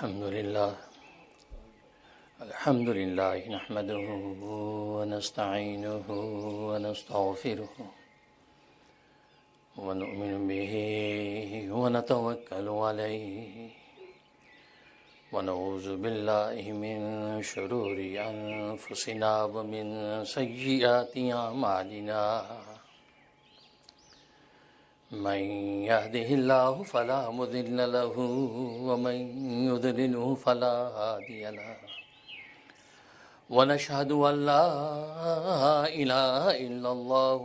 الحمد لله نحمده ونستعينه ونستغفره ونؤمن به ونتوكل عليه ونعوذ بالله من شرور أنفسنا ومن سيئات أعمالنا من يهده الله فلا مضل له ومن يضلله فلا هادي له ونشهد أن لا إله إلا الله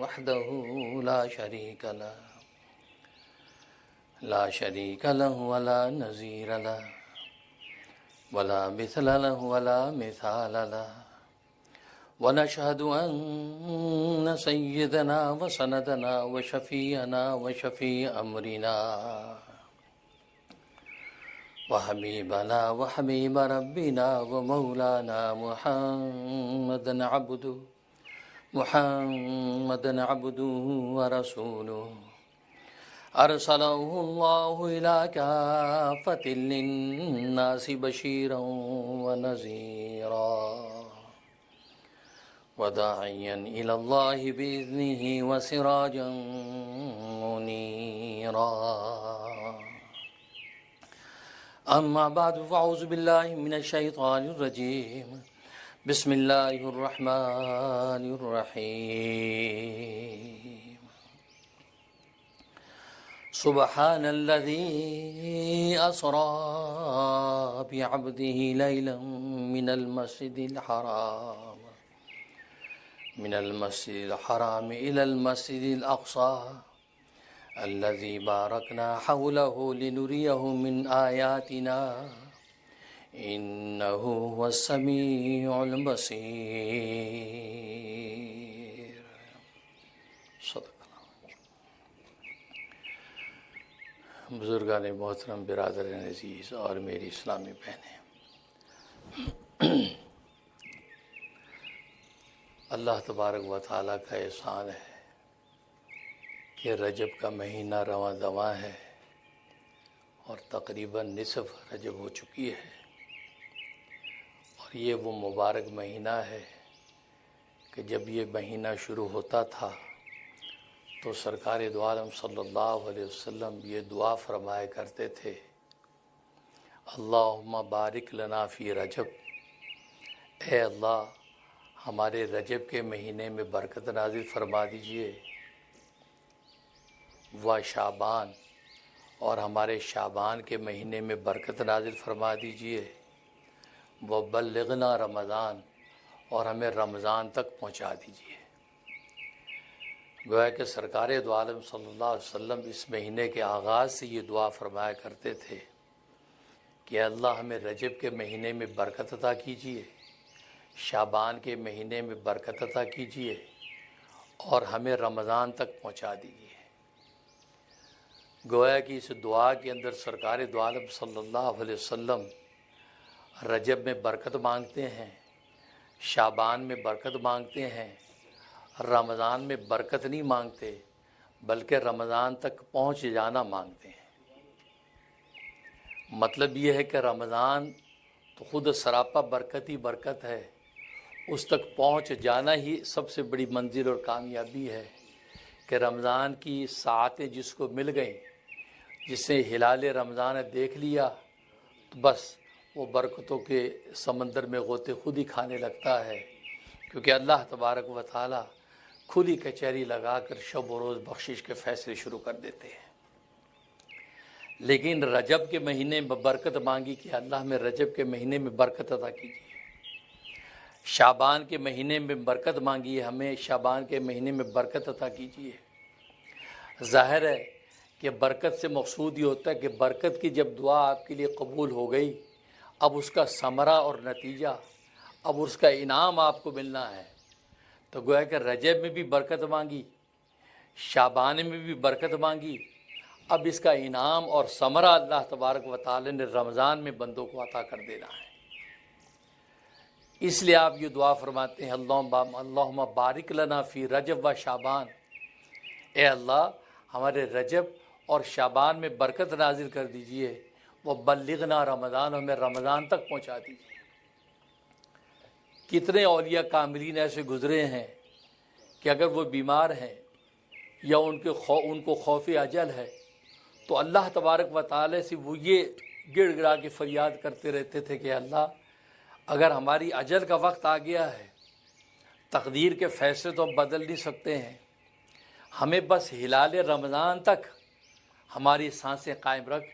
وحده لا شريك له ولا نظير له ولا مثل له ولا مثال له ونشهد أن سيدنا وسندنا وشفيعنا وشفيع أمرنا وحبيبنا وحبيب ربنا ومولانا محمدا عبده ورسوله أرسله الله إلى كافة للناس بشيرا ونذيرا وداعيا إلى الله بإذنه وسراجا منيرا أما بعد فأعوذ بالله من الشيطان الرجيم بسم الله الرحمن الرحيم سبحان الذي أسرى بعبده ليلا من المسجد الحرام إلى المسجد الأقصى الذي باركنا حوله لنريه من آياتنا إنه هو السميع البصير صدق اللہ۔ بزرگان محترم، برادران عزیز اور میری اسلامی بہنیں، اللہ تبارک و تعالیٰ کا احسان ہے کہ رجب کا مہینہ رواں دواں ہے اور تقریباً نصف رجب ہو چکی ہے، اور یہ وہ مبارک مہینہ ہے کہ جب یہ مہینہ شروع ہوتا تھا تو سرکار دو عالم صلی اللہ علیہ وسلم یہ دعا فرمایا کرتے تھے، اللہم بارک لنا فی رجب، اے اللہ ہمارے رجب کے مہینے میں برکت نازل فرما دیجئے، و شعبان، اور ہمارے شعبان کے مہینے میں برکت نازل فرما دیجئے، و بلغنا رمضان، اور ہمیں رمضان تک پہنچا دیجئے۔ گویا کہ سرکار دو عالم صلی اللہ علیہ وسلم اس مہینے کے آغاز سے یہ دعا فرمایا کرتے تھے کہ اللہ ہمیں رجب کے مہینے میں برکت عطا کیجئے، شعبان کے مہینے میں برکت عطا کیجئے، اور ہمیں رمضان تک پہنچا دیجئے۔ گویا کہ اس دعا کے اندر سرکار دو عالم صلی اللہ علیہ وسلم رجب میں برکت مانگتے ہیں، شعبان میں برکت مانگتے ہیں، رمضان میں برکت نہیں مانگتے بلکہ رمضان تک پہنچ جانا مانگتے ہیں۔ مطلب یہ ہے کہ رمضان تو خود سراپا برکت ہی برکت ہے، اس تک پہنچ جانا ہی سب سے بڑی منزل اور کامیابی ہے کہ رمضان کی ساعتیں جس کو مل گئیں، جس نے ہلال رمضان دیکھ لیا تو بس وہ برکتوں کے سمندر میں غوطے خود ہی کھانے لگتا ہے، کیونکہ اللہ تبارک و تعالی کھلی کچہری لگا کر شب و روز بخشش کے فیصلے شروع کر دیتے ہیں۔ لیکن رجب کے مہینے میں برکت مانگی کہ اللہ میں رجب کے مہینے میں برکت عطا کیجیے، شعبان کے مہینے میں برکت مانگی ہمیں شعبان کے مہینے میں برکت عطا کیجیے۔ ظاہر ہے کہ برکت سے مقصود یہ ہوتا ہے کہ برکت کی جب دعا آپ کے لیے قبول ہو گئی، اب اس کا ثمرہ اور نتیجہ، اب اس کا انعام آپ کو ملنا ہے۔ تو گویا کہ رجب میں بھی برکت مانگی، شعبان میں بھی برکت مانگی، اب اس کا انعام اور ثمرہ اللہ تبارک و تعالی نے رمضان میں بندوں کو عطا کر دینا ہے۔ اس لیے آپ یہ دعا فرماتے ہیں، اللہم بارک لنا فی رجب و شعبان، اے اللہ ہمارے رجب اور شعبان میں برکت نازل کر دیجئے، وبلغنا رمضان، ہمیں رمضان تک پہنچا دیجیے۔ کتنے اولیاء کاملین ایسے گزرے ہیں کہ اگر وہ بیمار ہیں یا ان کو خوف اجل ہے تو اللہ تبارک و تعالی سے وہ یہ گڑ گڑا کے فریاد کرتے رہتے تھے کہ اللہ اگر ہماری اجل کا وقت آ گیا ہے، تقدیر کے فیصلے تو ہم بدل نہیں سکتے ہیں، ہمیں بس ہلال رمضان تک ہماری سانسیں قائم رکھ،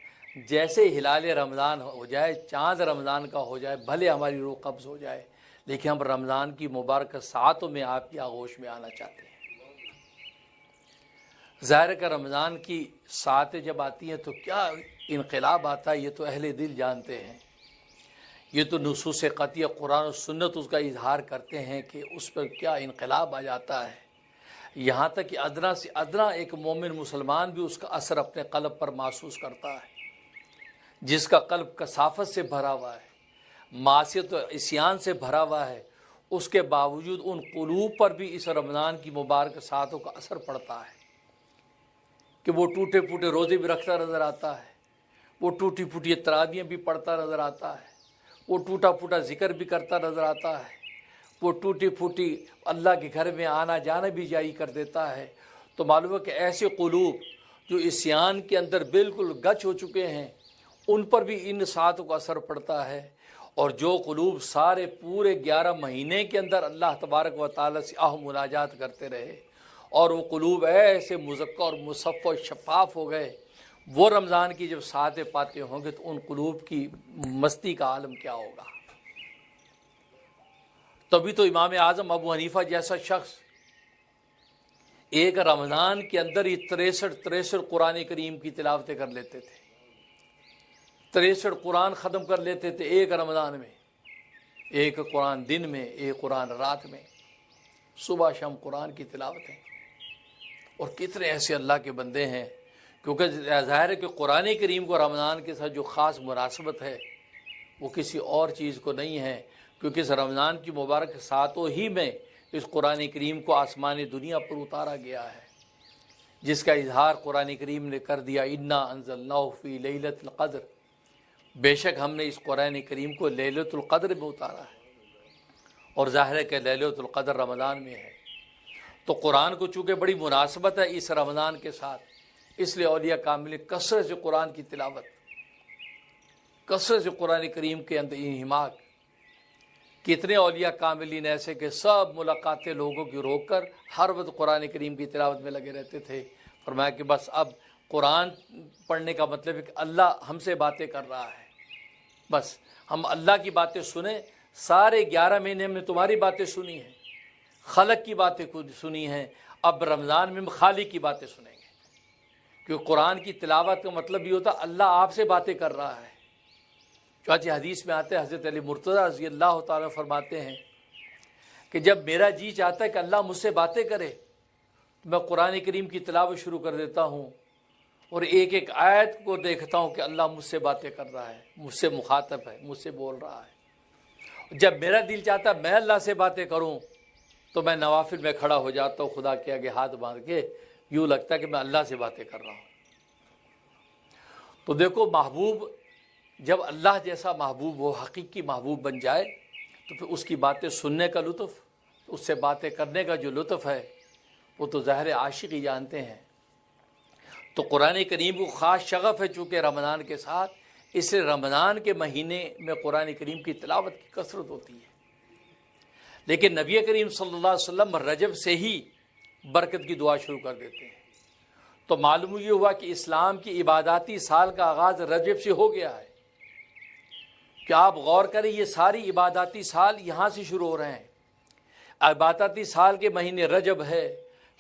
جیسے ہلال رمضان ہو جائے، چاند رمضان کا ہو جائے، بھلے ہماری روح قبض ہو جائے، لیکن ہم رمضان کی مبارک ساعتوں میں آپ کی آغوش میں آنا چاہتے ہیں۔ ظاہر کا رمضان کی ساعتیں جب آتی ہیں تو کیا انقلاب آتا ہے، یہ تو اہل دل جانتے ہیں، یہ تو نصوص قطعیہ قرآن و سنت اس کا اظہار کرتے ہیں کہ اس پر کیا انقلاب آ جاتا ہے، یہاں تک کہ ادنا سے ادنا ایک مومن مسلمان بھی اس کا اثر اپنے قلب پر محسوس کرتا ہے، جس کا قلب کثافت سے بھرا ہوا ہے، معصیت و عصیان سے بھرا ہوا ہے، اس کے باوجود ان قلوب پر بھی اس رمضان کی مبارک ساعتوں کا اثر پڑتا ہے کہ وہ ٹوٹے پھوٹے روزے بھی رکھتا نظر آتا ہے، وہ ٹوٹی پھوٹی تراویحیں بھی پڑھتا نظر آتا ہے، وہ ٹوٹا پھوٹا ذکر بھی کرتا نظر آتا ہے، وہ ٹوٹی پھوٹی اللہ کے گھر میں آنا جانا بھی جاری کر دیتا ہے۔ تو معلوم ہے کہ ایسے قلوب جو عصیان کے اندر بالکل گچ ہو چکے ہیں ان پر بھی ان ساعتوں کا اثر پڑتا ہے، اور جو قلوب سارے پورے 11 مہینے کے اندر اللہ تبارک و تعالیٰ سے مناجات کرتے رہے اور وہ قلوب ایسے مزکہ اور مصفہ و شفاف ہو گئے، وہ رمضان کی جب ساعتیں پاتے ہوں گے تو ان قلوب کی مستی کا عالم کیا ہوگا۔ تبھی تو امام اعظم ابو حنیفہ جیسا شخص ایک رمضان کے اندر ہی 63 قرآن کریم کی تلاوتیں کر لیتے تھے، 63 قرآن ختم کر لیتے تھے ایک رمضان میں، ایک قرآن دن میں، ایک قرآن رات میں، صبح شام قرآن کی تلاوتیں۔ اور کتنے ایسے اللہ کے بندے ہیں، کیونکہ ظاہر ہے کہ قرآن کریم کو رمضان کے ساتھ جو خاص مناسبت ہے وہ کسی اور چیز کو نہیں ہے، کیونکہ اس رمضان کی مبارک ساعتوں ہی میں اس قرآن کریم کو آسمان دنیا پر اتارا گیا ہے، جس کا اظہار قرآن کریم نے کر دیا، انا انزلناہ فی لیلۃ القدر، بے شک ہم نے اس قرآن کریم کو لیلۃ القدر میں اتارا ہے، اور ظاہر ہے کہ لیلۃ القدر رمضان میں ہے۔ تو قرآن کو چونکہ بڑی مناسبت ہے اس رمضان کے ساتھ، اس لیے اولیاء کامل کثرت سے قرآن کی تلاوت، کثرت سے قرآن کریم کے اندر انہماک۔ کتنے اولیاء کاملین ایسے کہ سب ملاقاتیں لوگوں کی روک کر ہر وقت قرآن کریم کی تلاوت میں لگے رہتے تھے۔ فرمایا کہ بس اب قرآن پڑھنے کا مطلب ہے کہ اللہ ہم سے باتیں کر رہا ہے، بس ہم اللہ کی باتیں سنیں، سارے 11 مہینے ہم نے تمہاری باتیں سنی ہیں، خلق کی باتیں سنی ہیں، اب رمضان میں ہم خالق کی باتیں سنیں گے، کیونکہ قرآن کی تلاوت کا مطلب یہ ہوتا ہے اللہ آپ سے باتیں کر رہا ہے۔ چنانچہ حدیث میں آتے ہیں، حضرت علی مرتضی رضی اللہ تعالیٰ فرماتے ہیں کہ جب میرا جی چاہتا ہے کہ اللہ مجھ سے باتیں کرے تو میں قرآن کریم کی تلاوت شروع کر دیتا ہوں اور ایک ایک آیت کو دیکھتا ہوں کہ اللہ مجھ سے باتیں کر رہا ہے، مجھ سے مخاطب ہے، مجھ سے بول رہا ہے۔ جب میرا دل چاہتا ہے میں اللہ سے باتیں کروں تو میں نوافل میں کھڑا ہو جاتا ہوں، خدا کے آگے ہاتھ باندھ کے، یوں لگتا ہے کہ میں اللہ سے باتیں کر رہا ہوں۔ تو دیکھو، محبوب جب اللہ جیسا محبوب ہو، حقیقی محبوب بن جائے تو پھر اس کی باتیں سننے کا لطف، اس سے باتیں کرنے کا جو لطف ہے وہ تو ظاہر عاشق ہی جانتے ہیں۔ تو قرآن کریم کو خاص شغف ہے چونکہ رمضان کے ساتھ، اس لیے رمضان کے مہینے میں قرآن کریم کی تلاوت کی کثرت ہوتی ہے۔ لیکن نبی کریم صلی اللہ علیہ وسلم رجب سے ہی برکت کی دعا شروع کر دیتے ہیں، تو معلوم یہ ہوا کہ اسلام کی عباداتی سال کا آغاز رجب سے ہو گیا ہے۔ کہ آپ غور کریں، یہ ساری عباداتی سال یہاں سے شروع ہو رہے ہیں۔ عباداتی سال کے مہینے رجب ہے،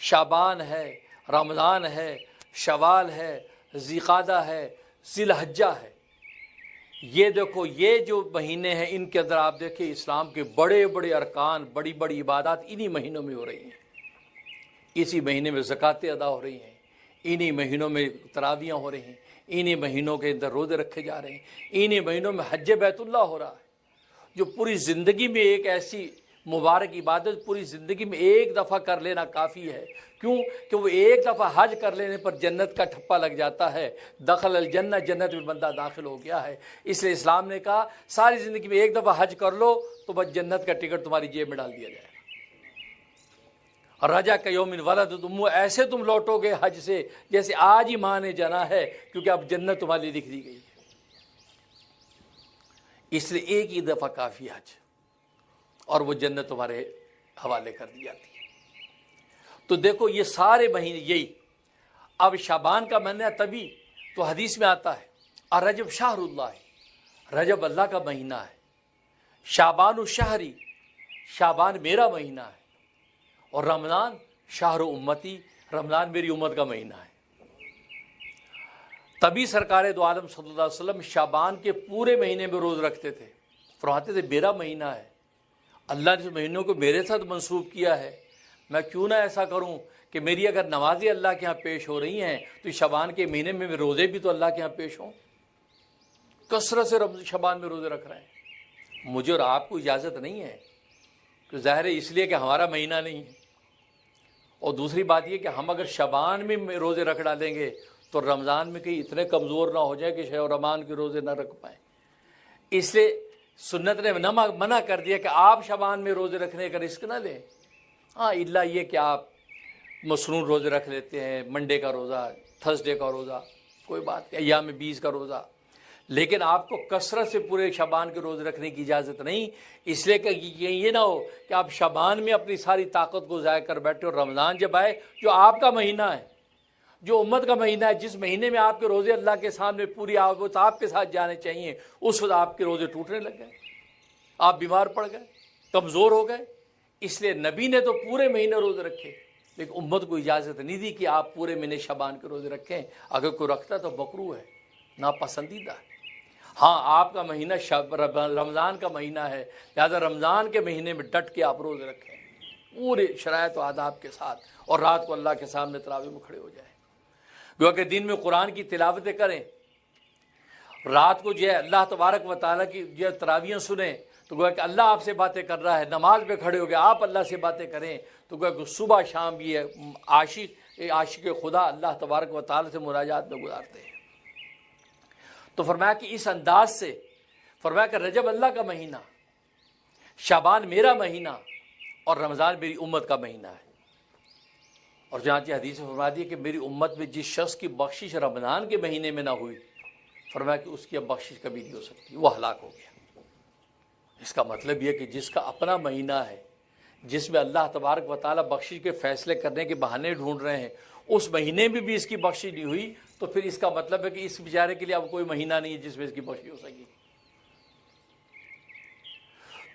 شعبان ہے، رمضان ہے، شوال ہے، ذی القعدہ ہے، ذی الحجہ ہے۔ یہ دیکھو، یہ جو مہینے ہیں ان کے اندر آپ دیکھیں اسلام کے بڑے بڑے ارکان، بڑی بڑی عبادات انہی مہینوں میں ہو رہی ہیں۔ اسی مہینے میں زکوٰۃیں ادا ہو رہی ہیں، انہی مہینوں میں تراویحیں ہو رہی ہیں، انہی مہینوں کے اندر روزے رکھے جا رہے ہیں، انہی مہینوں میں حج بیت اللہ ہو رہا ہے، جو پوری زندگی میں ایک ایسی مبارک عبادت پوری زندگی میں ایک دفعہ کر لینا کافی ہے. کیوں کہ وہ ایک دفعہ حج کر لینے پر جنت کا ٹھپا لگ جاتا ہے. دخل الجنہ، جنت میں بندہ داخل ہو گیا ہے. اس لیے اسلام نے کہا ساری زندگی میں ایک دفعہ حج کر لو تو بس جنت کا ٹکٹ تمہاری جیب میں ڈال دیا جائے گا. رجا کا یوم ولد تم، ایسے تم لوٹو گے حج سے جیسے آج ہی ماں نے جنا ہے، کیونکہ اب جنت تمہارے لیے لکھ دی گئی ہے. اس لیے ایک ہی دفعہ کافی حج، اور وہ جنت تمہارے حوالے کر دی جاتی ہے. تو دیکھو یہ سارے مہینے یہی. اب شعبان کا مہینہ تبھی تو حدیث میں آتا ہے الرجب شہر اللہ، رجب اللہ کا مہینہ ہے. شعبان الشہری، شعبان میرا مہینہ ہے. اور رمضان شہر امتی، رمضان میری امت کا مہینہ ہے. تبھی سرکار دو عالم صلی اللہ علیہ وسلم شعبان کے پورے مہینے میں روز رکھتے تھے. فرماتے تھے میرا مہینہ ہے، اللہ نے اس مہینوں کو میرے ساتھ منسوب کیا ہے، میں کیوں نہ ایسا کروں کہ میری اگر نمازیں اللہ کے ہاں پیش ہو رہی ہیں تو شعبان کے مہینے میں روزے بھی تو اللہ کے ہاں پیش ہوں. کثرت سے شعبان میں روزے رکھ رہے ہیں. مجھے اور آپ کو اجازت نہیں ہے، تو ظاہر ہے اس لیے کہ ہمارا مہینہ نہیں ہے. اور دوسری بات یہ کہ ہم اگر شعبان میں روزے رکھ ڈالیں گے تو رمضان میں کہیں اتنے کمزور نہ ہو جائیں کہ شہر رمضان کے روزے نہ رکھ پائیں. اس لیے سنت نے منع کر دیا کہ آپ شعبان میں روزے رکھنے کا رسک نہ لیں. ہاں اللہ یہ کہ آپ مصنون روزے رکھ لیتے ہیں، منڈے کا روزہ، تھرسڈے کا روزہ، کوئی بات نہیں، ایام 20 کا روزہ، لیکن آپ کو کثرت سے پورے شعبان کے روزے رکھنے کی اجازت نہیں. اس لیے کہ یہ نہ ہو کہ آپ شعبان میں اپنی ساری طاقت کو ضائع کر بیٹھے اور رمضان جب آئے جو آپ کا مہینہ ہے، جو امت کا مہینہ ہے، جس مہینے میں آپ کے روزے اللہ کے سامنے پوری آبوت آپ کے ساتھ جانے چاہیے، اس وقت آپ کے روزے ٹوٹنے لگ گئے، آپ بیمار پڑ گئے، کمزور ہو گئے. اس لیے نبی نے تو پورے مہینے روزے رکھے، لیکن امت کو اجازت نہیں دی کہ آپ پورے مہینے شعبان کے روزے رکھیں. اگر کوئی رکھتا تو مکروہ ہے، ناپسندیدہ ہے. ہاں آپ کا مہینہ رمضان کا مہینہ ہے، لہٰذا رمضان کے مہینے میں ڈٹ کے آپ روزے رکھیں پورے شرائط و آداب کے ساتھ، اور رات کو اللہ کے سامنے تراویح میں کھڑے ہو جائیں. گویا کہ دن میں قرآن کی تلاوتیں کریں، رات کو جو ہے اللہ تبارک و تعالیٰ کی جو تراویحیں سنیں، تو گویا کہ اللہ آپ سے باتیں کر رہا ہے. نماز پہ کھڑے ہو گئے آپ اللہ سے باتیں کریں، تو گویا کہ صبح شام بھی ہے عاشق خدا اللہ تبارک و تعالیٰ سے مناجات میں گزارتے ہیں. تو فرمایا کہ اس انداز سے فرمایا کہ رجب اللہ کا مہینہ، شعبان میرا مہینہ، اور رمضان میری امت کا مہینہ ہے. اور چنانچہ حدیث میں فرما دیا کہ میری امت میں جس شخص کی بخشش رمضان کے مہینے میں نہ ہوئی، فرمایا کہ اس کی اب بخشش کبھی نہیں ہو سکتی، وہ ہلاک ہو گیا. اس کا مطلب یہ کہ جس کا اپنا مہینہ ہے، جس میں اللہ تبارک و تعالیٰ بخشش کے فیصلے کرنے کے بہانے ڈھونڈ رہے ہیں، اس مہینے میں بھی اس کی بخشش نہیں ہوئی، تو پھر اس کا مطلب ہے کہ اس بیچارے کے لیے اب کوئی مہینہ نہیں ہے جس میں اس کی بخشش ہو سکے.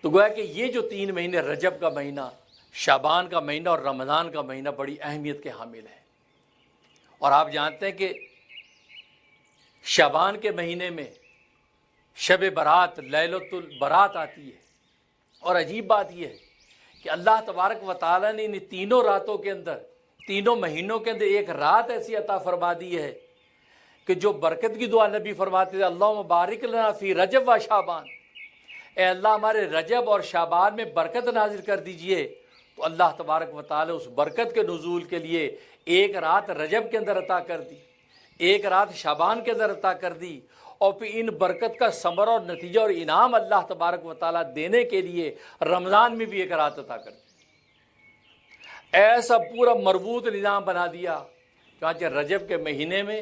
تو گویا کہ یہ جو 3 مہینے، رجب کا مہینہ، شعبان کا مہینہ اور رمضان کا مہینہ، بڑی اہمیت کے حامل ہیں. اور آپ جانتے ہیں کہ شعبان کے مہینے میں شب برات، لیلۃ البرات آتی ہے. اور عجیب بات یہ ہے کہ اللہ تبارک و تعالیٰ نے ان تینوں راتوں کے اندر، تینوں مہینوں کے اندر ایک رات ایسی عطا فرما دی ہے کہ جو برکت کی دعا نبی فرماتے تھے اللہم بارک لنا فی رجب و شعبان، اے اللہ ہمارے رجب اور شعبان میں برکت نازل کر دیجئے. تو اللہ تبارک و تعالیٰ اس برکت کے نزول کے لیے ایک رات رجب کے اندر عطا کر دی، ایک رات شعبان کے اندر عطا کر دی، اور پھر ان برکت کا ثمرہ اور نتیجہ اور انعام اللہ تبارک و تعالیٰ دینے کے لیے رمضان میں بھی ایک رات عطا کر دی. ایسا پورا مربوط نظام بنا دیا. چنانچہ رجب کے مہینے میں